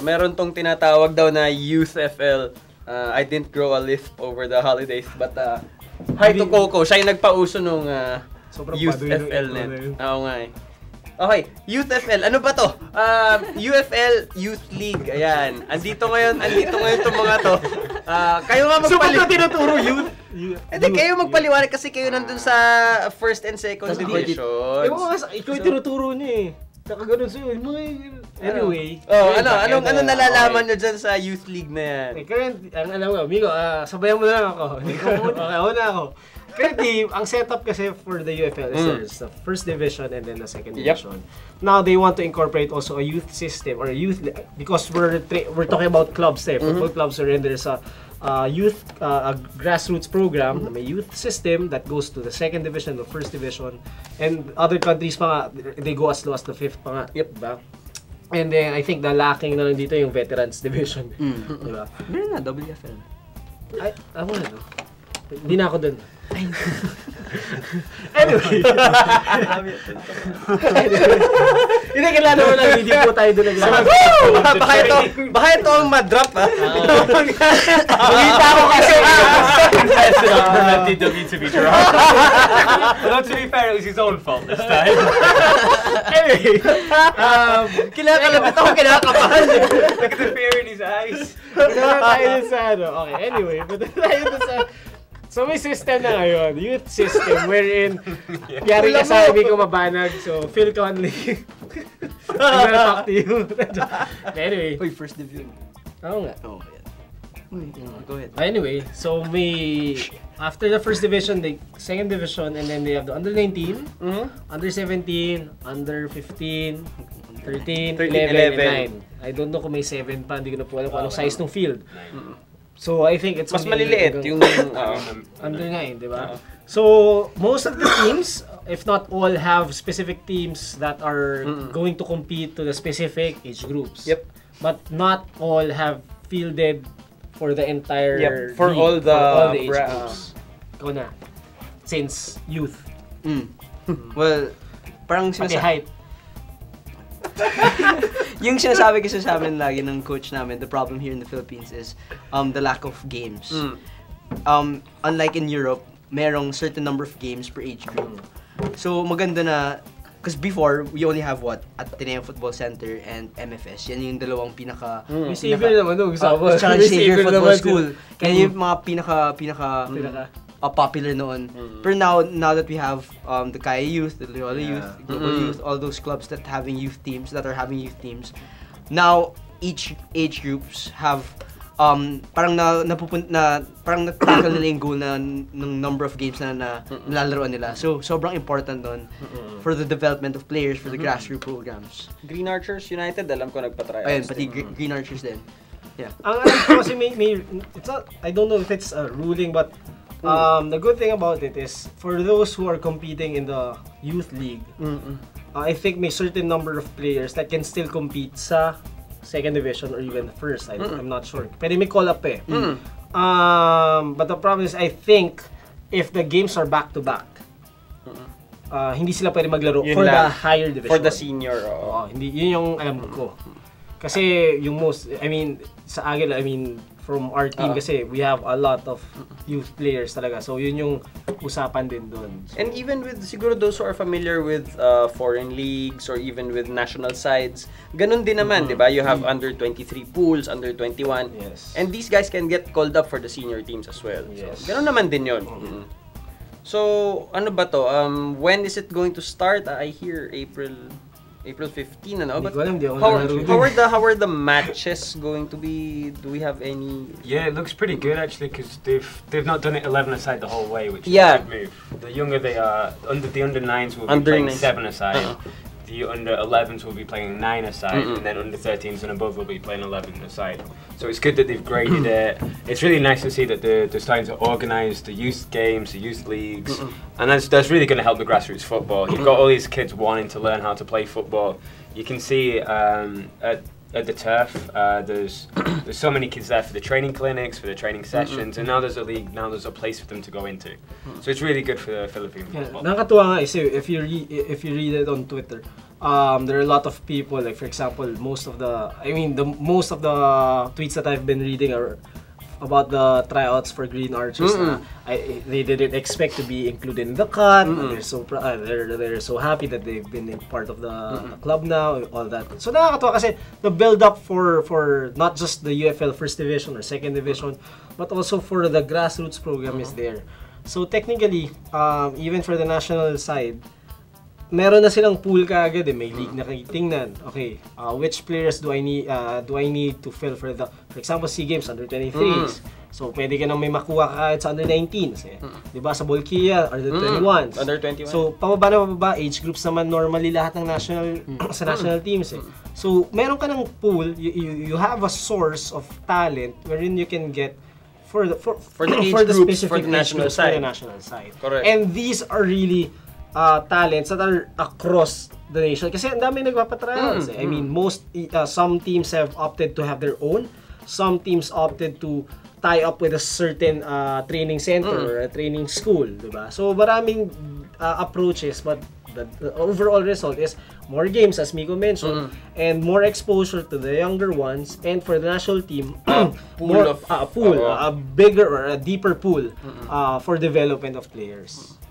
meron tong tinatawag daw na UFL. I didn't grow a lisp over the holidays, but hi to Coco. Siya yung nagpauso nung UFL net. Oo nga eh. Okay, UFL. Ano ba to? UFL Youth League. Ayan. Andito ngayon itong mga to. Kayo nga magpaliwanag. So, tinuturo youth? Hindi, kayo magpaliwanag kasi kayo nandun sa first and second division. Ikaw yung tinuturo niya eh. Saka ganun sa'yo. Anyway. Anong nalalaman nyo dyan sa Youth League na yan? Alam mo, amigo, sabayan mo na lang ako. Okay, una ako. Currently, ang setup kasi for the UFL is there's the first division and then the second division. Now they want to incorporate also a youth system or a youth because we're talking about clubs there. Football clubs are in there's a youth a grassroots program, may youth system that goes to the second division, the first division, and other countries pa nga, they go as low as the fifth pa nga. Diba? And then I think the lacking na lang dito yung veterans division. Diba? Meron na WFL. Ako na no. Hindi na ako dun. Anyway. Hindi, kailangan naman lang, hindi po tayo doon naglalaro. Baka ito ang madrop, ha? Bumita ako kasi. FTW to be drawn. Well, to be fair, it was his own fault this time. Anyway. Kinakalabit ako, kinakabahan. Look at the fear in his eyes. Punta tayo sa ano. Okay, anyway. Punta tayo sa... So may system na ngayon, youth system wherein yari ka sa hindi ko mabanag, so Phil Conley. I'm gonna talk to you. Anyway. Uy, first division. Oo nga. Oh, go ahead. Anyway, so may after the first division, the second division, and then they have the under 19, under 17, under 15, 13, 11, and 9. I don't know kung may 7 pa, hindi ko na po alam kung anong size ng field. So I think it's mas maliliit yung under 9, di ba? So most of the teams, if not all, have specific teams that are going to compete to the specific age groups. Yep. But not all have fielded for the entire for league, all the age groups. Ikaw na. Since youth. Well, parang pati height. Yung sinasabi kasi sa amin lagi ng coach namin, the problem here in the Philippines is the lack of games. Unlike in Europe, merong certain number of games per age group. So maganda na, because before, we only have what? Ateneo Football Center and MFS. Yan yung dalawang pinaka... May Xavier naman nung usapon. Xavier Football School. Kaya yung mga pinaka popular noon. But now that we have the Kaya Youth, the Loyola Youth, Global Youth, all those clubs that are having youth teams, now each age groups have parang natakal nila yung goal na ng number of games na nalalaroan nila. So sobrang important doon for the development of players for the grassroots programs. Green Archers United, alam ko nagpa-try. Ayun, pati Green Archers din. Yeah. Ang alam ko kasi may it's not, I don't know if it's a ruling, but the good thing about it is for those who are competing in the youth league, I think may certain number of players that can still compete sa second division or even first. I'm not sure. Pero may call up eh. But the problem is, I think if the games are back to back, hindi sila pwede maglaro for the higher division. For the senior. Hindi, yun yung alam ko. Kasi yung most, sa Agila, from our team kasi we have a lot of youth players talaga. So yun yung usapan din doon. So, and even with siguro those who are familiar with foreign leagues or even with national sides, ganun din naman, 'di ba? You have under 23 pools, under 21. Yes. And these guys can get called up for the senior teams as well. Yes. So ganun naman din 'yon. So ano ba to? When is it going to start? I hear April 15, ano? But how are the matches going to be? Do we have any? Yeah, it looks pretty good actually because they've not done it 11 aside the whole way, which is a good move. The younger they are, the under 9s will be playing 7 aside. The under 11s will be playing 9 aside, and then under 13s and above will be playing 11 aside. So it's good that they've graded it. It's really nice to see that they're starting to organise the youth games, the youth leagues, and that's really going to help the grassroots football. You've got all these kids wanting to learn how to play football. You can see at the turf, there's so many kids there for the training clinics, for the training sessions, and now there's a league, now there's a place for them to go into. So it's really good for the Philippine football. Nakakatuwa nga if you read it on Twitter, there are a lot of people, like for example, most of the tweets that I've been reading are about the tryouts for Green Archers. They didn't expect to be included in the cut. They're so happy that they've been a part of the club now, all that. So nakakatawa kasi the build up for not just the UFL First Division or Second Division, but also for the grassroots program is there. So technically, even for the national side, meron na silang pool kaagad eh. May league na tingnan. Okay, which players do I need to fill for example, SEA Games under 23s. So pwede ka nang may makuha ka kahit sa under 19s eh. 'Di ba sa Bolkia under 21s. Under 21. So pababa age groups naman normally lahat ng national sa national teams eh. So meron ka ng pool, you have a source of talent wherein you can get for the age groups for the national side. Correct. And these are really talents that are across the nation. Kasi ang dami nagpapatrials. I mean, some teams have opted to have their own. Some teams opted to tie up with a certain training center or a training school, diba? So maraming approaches, but the overall result is more games, as Miko mentioned, and more exposure to the younger ones, and for the national team, a bigger or a deeper pool for development of players.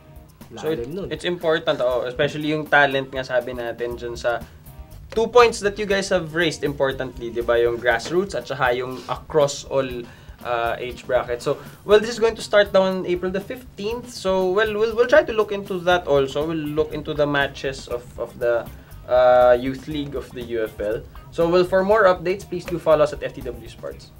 So it's important, especially yung talent nga sabi natin dyan sa 2 points that you guys have raised importantly, di ba? Yung grassroots at saka yung across all age bracket. So, well, this is going to start down April the 15th. So, well, we'll try to look into that also. We'll look into the matches of the Youth League of the UFL. So, well, for more updates, please do follow us at FTW Sports.